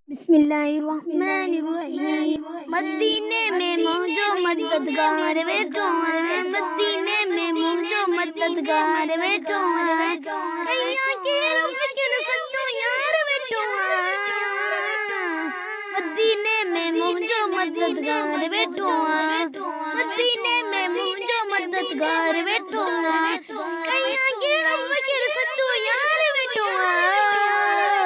बिस्मिल्लाहिर्रहमानिर्रहीम। मदीने में मौजो मददगार बैठो हैं, मदीने में मौजो मददगार बैठो हैं, अय्या के फिक्र सच्चो यार बैठो हैं, मदीने में मौजो मददगार बैठो हैं, मदीने में मौजो मददगार बैठो हैं, अय्या के फिक्र सच्चो यार बैठो हैं,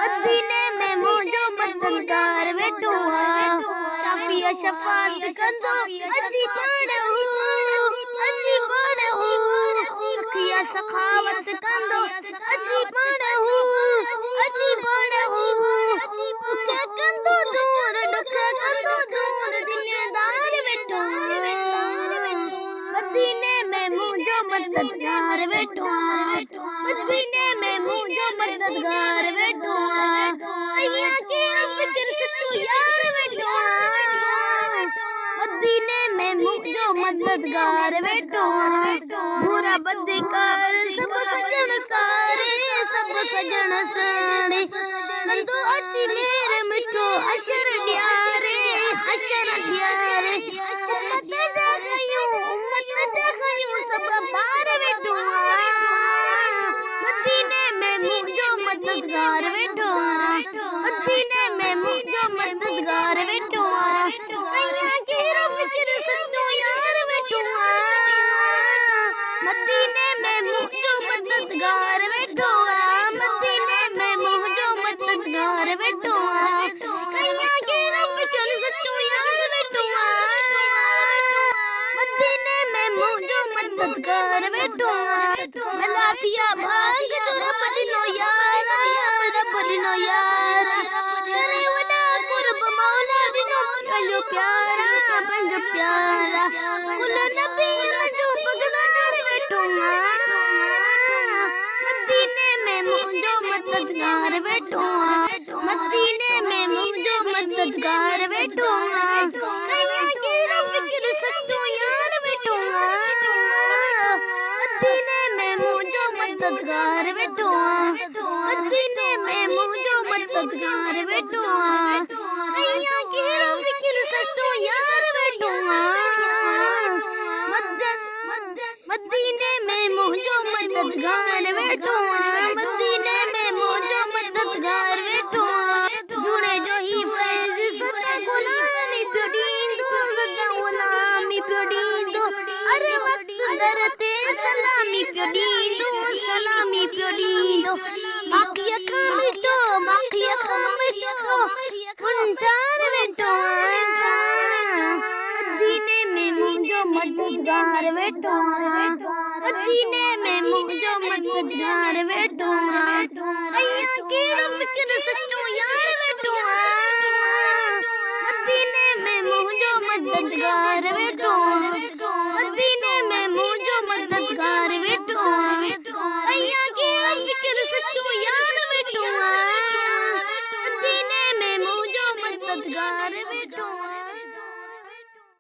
मदीने में मौजो मददगार बैठो हैं, शाफिया शफात कंदो अजी पढ़ो सखिया सखावत कंदो अजी पढ़ो दुख कंदो दूर दिलदार बैठो मदीने में मौजो मददगार बैठो मदीने में मौजो मददगार बैठो अय्या के फिक्र सच्चो यार बैठो मदीने में मौजो मददगार बैठो बुरा बदकार सब सजन सारे कंदो अची मेरे मिठो अशर ड्यारे उम्मत दे खयूं सब बार बैठो मदीने में मौजो मददगार बैठो मदीने में मौजो मददगार बैठो अय्या के फिक्र सच्चो यार बैठो मदीने में मौजो मददगार बैठो मदीने में मौजो मददगार बैठो अय्या के फिक्र सच्चो यार बैठो मदीने में मौजो मददगार बैठो मलातिया भांग तो रब दिनो यार करे वडा कुर्ब मौला दिनो पंजो प्यारा कुल नबी जो बगदार बैठो मदीने में मौजो मददगार बैठो मदीने में मौजो मददगार बैठो अय्या के फिक्र सच्चो यार बैठो मदीने में मौजो मददगार बैठो मदीने में मौजो मददगार बैठो अय्या के फिक्र सच्चो यार बैठो मदीने में मौजो मददगार बैठो मदीने में मौजो मददगार बैठो जुड़े जो ही फैज सदा गुलामी प्यो दींदो अरे वक्त दरते सलामी प्यो दींदो माखिया का मिठो मुंटार बैठो मदीने में मौजो मददगार बैठो मदीने में मौजो मददगार बैठो अय्या के फिक्र सच्चो यार बैठो मदीने में मौजो मददगार